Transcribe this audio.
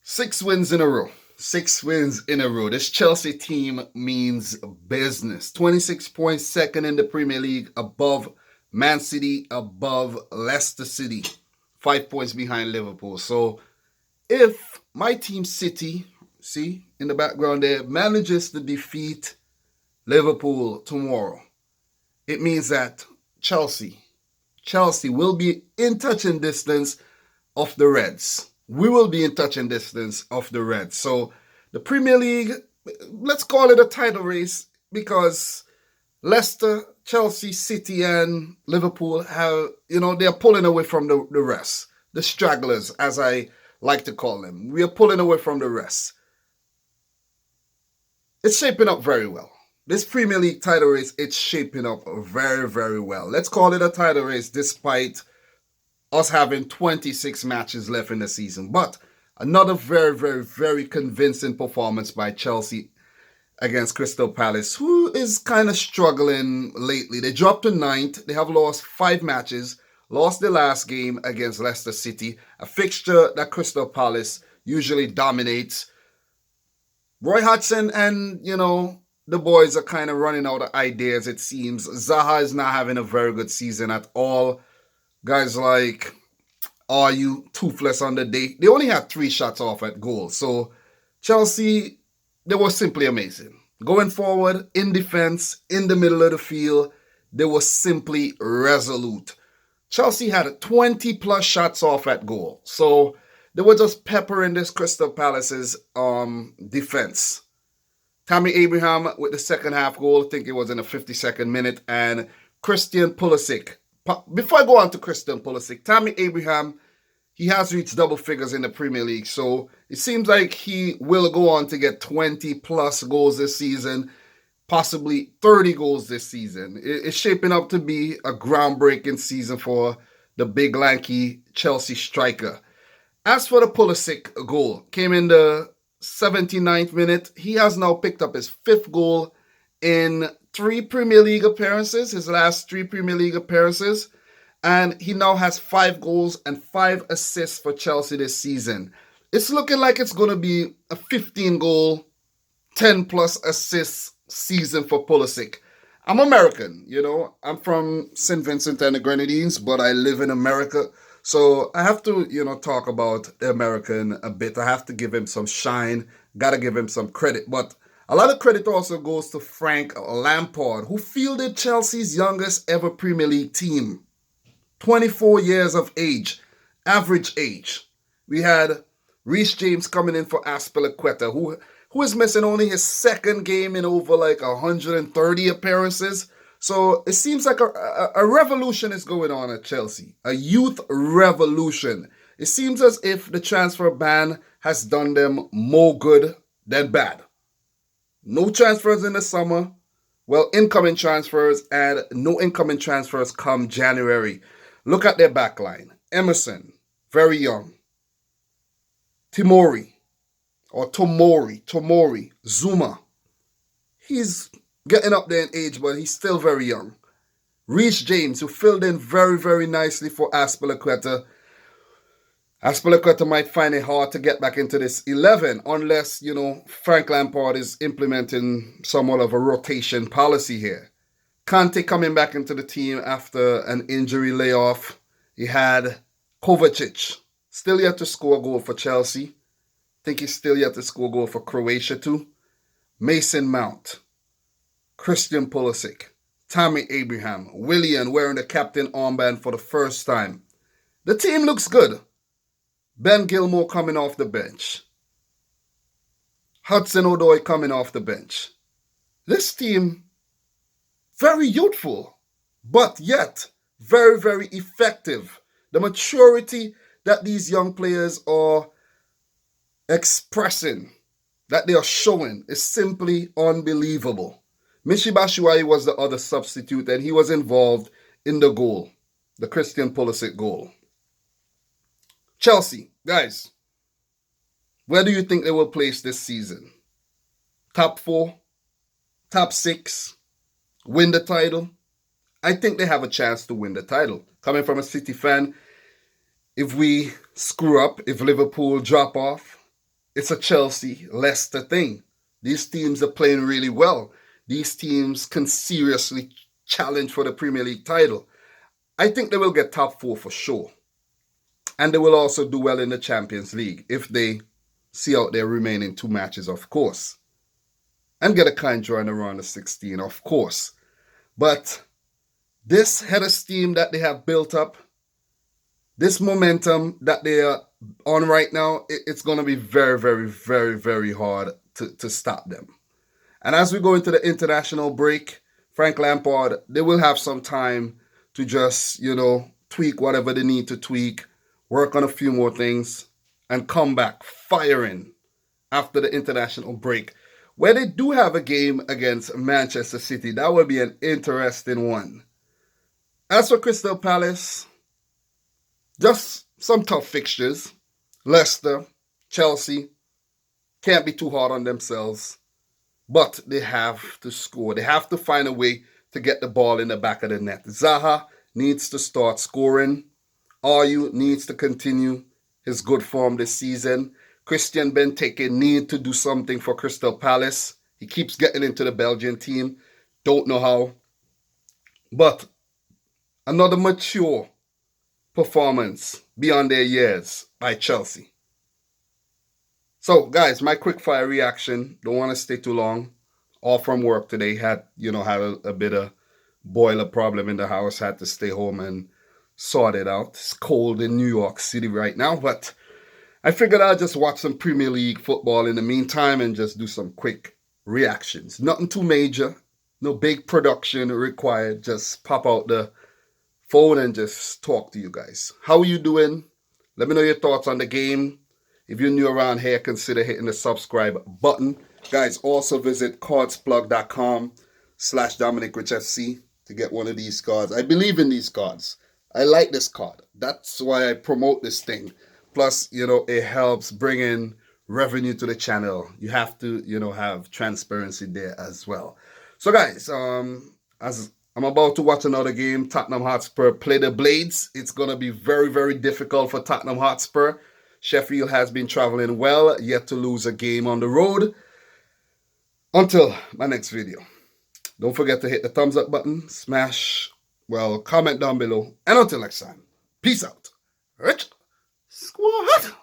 Six wins in a row. 6 wins in a row. This Chelsea team means business. 26 points, second in the Premier League, above Man City, above Leicester City. 5 points behind Liverpool. So if my team City, see in the background there, manages to defeat Liverpool tomorrow, it means that Chelsea will be in touching distance of the Reds. We will be in touching distance of the Reds. So the Premier League, let's call it a title race, because Leicester, Chelsea, City, and Liverpool have, they're pulling away from the rest. The stragglers, as I like to call them. We are pulling away from the rest. It's shaping up very well. This Premier League title race, it's shaping up very, very well. Let's call it a title race despite us having 26 matches left in the season. But another very, very, very convincing performance by Chelsea against Crystal Palace, who is kind of struggling lately. They dropped to 9th. They have lost 5 matches, lost the last game against Leicester City, a fixture that Crystal Palace usually dominates. Roy Hodgson and, the boys are kind of running out of ideas, it seems. Zaha is not having a very good season at all. Guys like, are you toothless on the day? They only had 3 shots off at goal. So Chelsea, they were simply amazing. Going forward, in defense, in the middle of the field, they were simply resolute. Chelsea had 20 plus shots off at goal. So they were just peppering this Crystal Palace's defense. Tammy Abraham with the second half goal, I think it was in the 52nd minute, and Christian Pulisic. Before I go on to Christian Pulisic, Tammy Abraham, he has reached double figures in the Premier League, so it seems like he will go on to get 20 plus goals this season, possibly 30 goals this season. It's shaping up to be a groundbreaking season for the big lanky Chelsea striker. As for the Pulisic goal, came in the 79th minute. He has now picked up his 5th goal in 3 Premier League appearances, his last 3 Premier League appearances, and he now has 5 goals and 5 assists for Chelsea this season. It's looking like it's going to be a 15-goal, 10-plus assists season for Pulisic. I'm American, I'm from St. Vincent and the Grenadines, but I live in America. So I have to, talk about the American a bit. I have to give him some shine. Got to give him some credit. But a lot of credit also goes to Frank Lampard, who fielded Chelsea's youngest ever Premier League team. 24 years of age, average age. We had Reece James coming in for Azpilicueta, who is missing only his 2nd game in over 130 appearances. So it seems like a revolution is going on at Chelsea, a youth revolution. It seems as if the transfer ban has done them more good than bad. No transfers in the summer, incoming transfers, and no incoming transfers come January. Look at their backline. Emerson, very young. Tomori, Zuma. He's getting up there in age, but he's still very young. Reece James, who filled in very, very nicely for Azpilicueta. Azpilicueta might find it hard to get back into this 11 unless, Frank Lampard is implementing somewhat of a rotation policy here. Kante coming back into the team after an injury layoff. He had Kovacic, still yet to score a goal for Chelsea. I think he's still yet to score a goal for Croatia too. Mason Mount. Christian Pulisic, Tammy Abraham, Willian wearing the captain armband for the first time. The team looks good. Ben Gilmore coming off the bench. Hudson-Odoi coming off the bench. This team, very youthful, but yet very, very effective. The maturity that these young players are expressing, that they are showing, is simply unbelievable. Michy Batshuayi was the other substitute, and he was involved in the goal, the Christian Pulisic goal. Chelsea, guys, where do you think they will place this season? Top 4? Top 6? Win the title? I think they have a chance to win the title. Coming from a City fan, if we screw up, if Liverpool drop off, it's a Chelsea, Leicester thing. These teams are playing really well. These teams can seriously challenge for the Premier League title. I think they will get top four for sure. And they will also do well in the Champions League if they see out their remaining 2 matches, of course. And get a kind draw in the round of 16, of course. But this head of steam that they have built up, this momentum that they are on right now, it's going to be very, very, very, very hard to stop them. And as we go into the international break, Frank Lampard, they will have some time to just, tweak whatever they need to tweak, work on a few more things, and come back firing after the international break, where they do have a game against Manchester City. That will be an interesting one. As for Crystal Palace, just some tough fixtures. Leicester, Chelsea, can't be too hard on themselves. But they have to score. They have to find a way to get the ball in the back of the net. Zaha needs to start scoring. Ayew needs to continue his good form this season. Christian Benteke needs to do something for Crystal Palace. He keeps getting into the Belgian team. Don't know how. But another mature performance beyond their years by Chelsea. So, guys, my quick fire reaction. Don't want to stay too long. All from work today. Had a bit of boiler problem in the house. Had to stay home and sort it out. It's cold in New York City right now, but I figured I'd just watch some Premier League football in the meantime and just do some quick reactions. Nothing too major. No big production required. Just pop out the phone and just talk to you guys. How are you doing? Let me know your thoughts on the game. If you're new around here, consider hitting the subscribe button. Guys, also visit cardsplug.com/Dominic Rich FC to get one of these cards. I believe in these cards. I like this card. That's why I promote this thing. Plus, it helps bring in revenue to the channel. You have to, have transparency there as well. So, guys, as I'm about to watch another game, Tottenham Hotspur play the Blades. It's going to be very, very difficult for Tottenham Hotspur. Sheffield has been traveling well, yet to lose a game on the road. Until my next video, don't forget to hit the thumbs up button, comment down below, and until next time, peace out. Rich Squad.